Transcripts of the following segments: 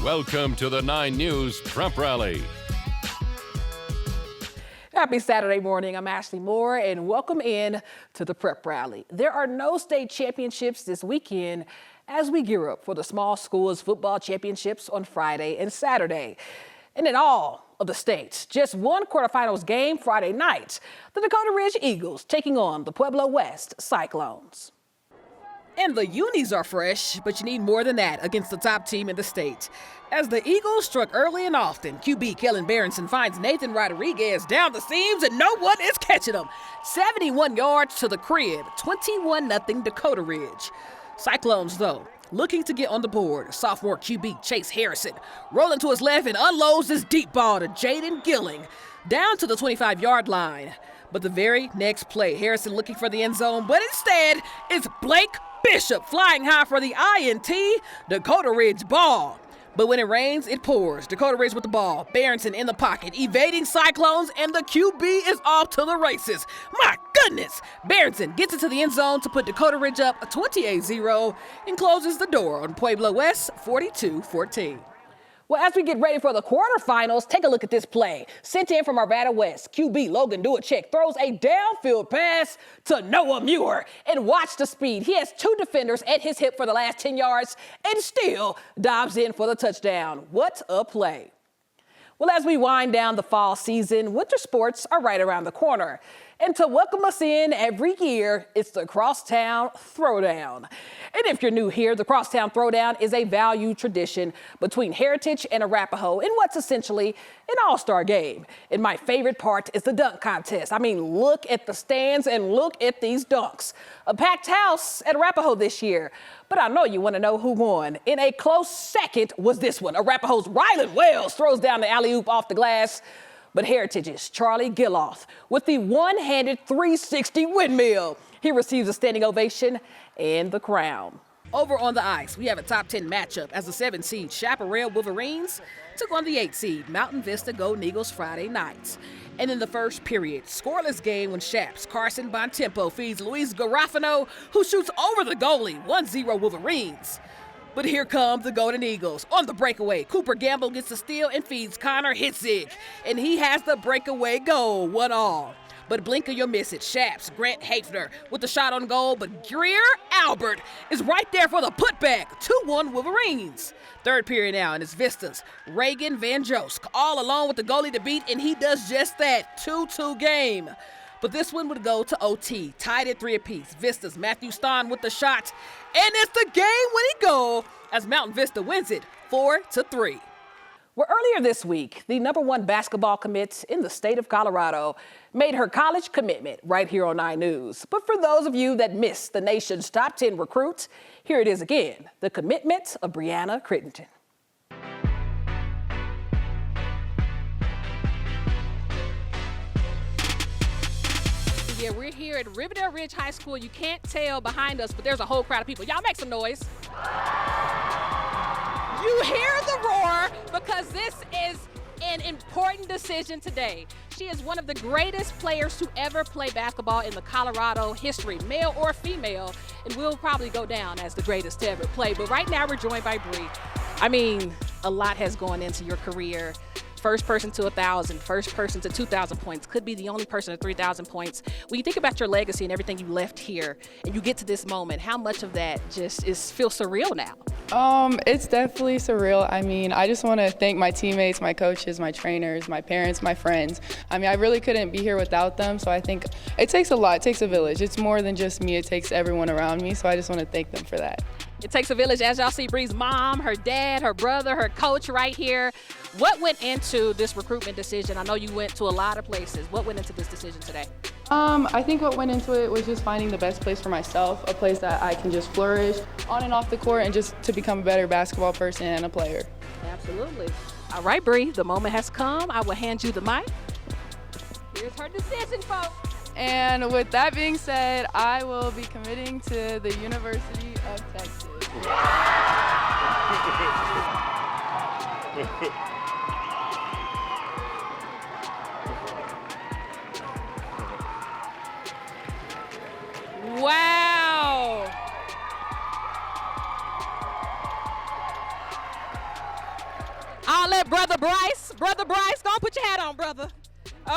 Welcome to the 9 News Prep Rally. Happy Saturday morning. I'm Ashley Moore, and welcome in to the Prep Rally. There are no state championships this weekend as we gear up for the small schools football championships on Friday and Saturday. And in all of the states, just one quarterfinals game Friday night. The Dakota Ridge Eagles taking on the Pueblo West Cyclones. And the unis are fresh, but you need more than that against the top team in the state. As the Eagles struck early and often, QB Kellen Berenson finds Nathan Rodriguez down the seams and no one is catching him. 71 yards to the crib, 21-0 Dakota Ridge. Cyclones, though, looking to get on the board. Sophomore QB Chase Harrison rolling to his left and unloads this deep ball to Jaden Gilling down to the 25-yard line. But the very next play, Harrison looking for the end zone, but instead it's Blake Bishop flying high for the INT, Dakota Ridge ball. But when it rains, it pours. Dakota Ridge with the ball. Berenson in the pocket, evading Cyclones, and the QB is off to the races. My goodness! Berenson gets into the end zone to put Dakota Ridge up 28-0 and closes the door on Pueblo West 42-14. Well, as we get ready for the quarterfinals, take a look at this play. Sent in from Arvada West, QB Logan Duacek throws a downfield pass to Noah Muir. And watch the speed. He has 2 defenders at his hip for the last 10 yards and still dives in for the touchdown. What a play. Well, as we wind down the fall season, winter sports are right around the corner. And to welcome us in every year, it's the Crosstown Throwdown. And if you're new here, the Crosstown Throwdown is a valued tradition between Heritage and Arapahoe in what's essentially an all-star game. And my favorite part is the dunk contest. I mean, look at the stands and look at these dunks. A packed house at Arapahoe this year. But I know you want to know who won. In a close second was this one. Arapahoe's Rylan Wells throws down the alley-oop off the glass. But Heritage's Charlie Gilloff with the one-handed 360 windmill. He receives a standing ovation and the crown. Over on the ice, we have a top 10 matchup as the 7-seed Chaparral Wolverines took on the 8-seed Mountain Vista Golden Eagles Friday nights. And in the first period, scoreless game when Chaps Carson Bontempo feeds Luis Garofano, who shoots over the goalie, 1-0 Wolverines. But here come the Golden Eagles. On the breakaway, Cooper Gamble gets the steal and feeds Connor Hitzig. And he has the breakaway goal, 1-1. But blink or you'll miss it. Chaps, Grant Hafner with the shot on goal, but Greer Albert is right there for the putback. 2-1 Wolverines. Third period now, and it's Vista's Reagan Van Josk all alone with the goalie to beat, and he does just that. 2-2 game. But this one would go to OT, tied at 3 apiece. Vista's Matthew Stahn with the shot, and it's the game-winning goal as Mountain Vista wins it 4-3. Well, earlier this week, the #1 basketball commit in the state of Colorado made her college commitment right here on 9 News. But for those of you that missed the nation's top 10 recruits, here it is again, the commitment of Brianna Crittenden. Yeah, we're here at Riverdale Ridge High School. You can't tell behind us, but there's a whole crowd of people. Y'all make some noise. You hear the roar because this is an important decision today. She is one of the greatest players to ever play basketball in the Colorado history, male or female, and will probably go down as the greatest to ever play. But right now we're joined by Bree. I mean, a lot has gone into your career. First person to 1,000, first person to 2,000 points, could be the only person to 3,000 points. When you think about your legacy and everything you left here, and you get to this moment, how much of that just feels surreal now? It's definitely surreal. I mean, I just want to thank my teammates, my coaches, my trainers, my parents, my friends. I mean, I really couldn't be here without them, so I think it takes a lot. It takes a village. It's more than just me. It takes everyone around me, so I just want to thank them for that. It takes a village. As y'all see, Bree's mom, her dad, her brother, her coach right here. What went into this recruitment decision? I know you went to a lot of places. What went into this decision today? I think what went into it was just finding the best place for myself, a place that I can just flourish on and off the court and just to become a better basketball person and a player. Absolutely. All right, Bree, the moment has come. I will hand you the mic. Here's her decision, folks. And with that being said, I will be committing to the University of Texas. Wow. I'll let Brother Bryce, go on, put your hat on, brother.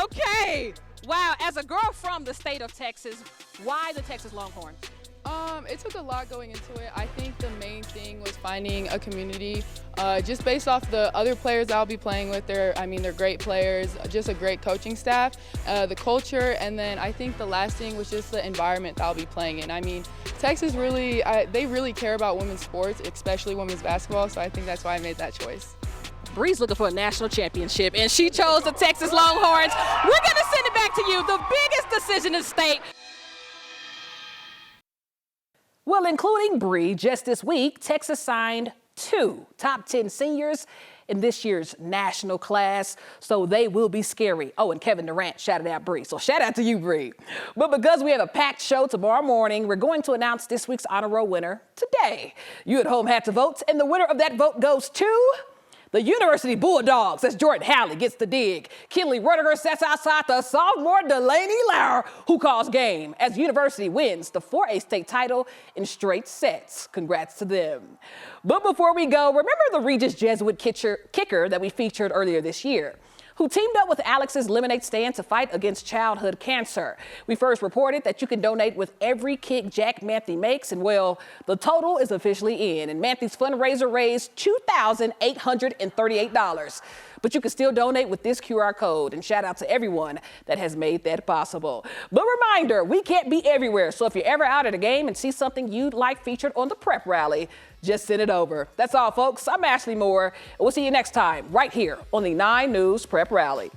Okay. Wow, as a girl from the state of Texas, why the Texas Longhorns? It took a lot going into it. I think the main thing was finding a community. Just based off the other players I'll be playing with, they're great players, just a great coaching staff, the culture, and then I think the last thing was just the environment that I'll be playing in. I mean, Texas they really care about women's sports, especially women's basketball, so I think that's why I made that choice. Bree's looking for a national championship, and she chose the Texas Longhorns. We're going to send it back to you, the biggest decision in the state. Well, including Bree, just this week, Texas signed 2 top 10 seniors in this year's national class, so they will be scary. Oh, and Kevin Durant shouted out Bree, so shout out to you, Bree. But because we have a packed show tomorrow morning, we're going to announce this week's honor roll winner today. You at home had to vote, and the winner of that vote goes to the University Bulldogs, as Jordan Halley gets the dig. Kinley Rudiger sets outside the sophomore Delaney Lauer, who calls game, as University wins the 4A state title in straight sets. Congrats to them. But before we go, remember the Regis Jesuit kicker that we featured earlier this year, who teamed up with Alex's Lemonade Stand to fight against childhood cancer. We first reported that you can donate with every kick Jack Manthe makes, and well, the total is officially in, and Manthe's fundraiser raised $2,838. But you can still donate with this QR code, and shout out to everyone that has made that possible. But reminder, we can't be everywhere, so if you're ever out at a game and see something you'd like featured on the Prep Rally, just send it over. That's all, folks. I'm Ashley Moore, and we'll see you next time right here on the 9 News Prep Rally.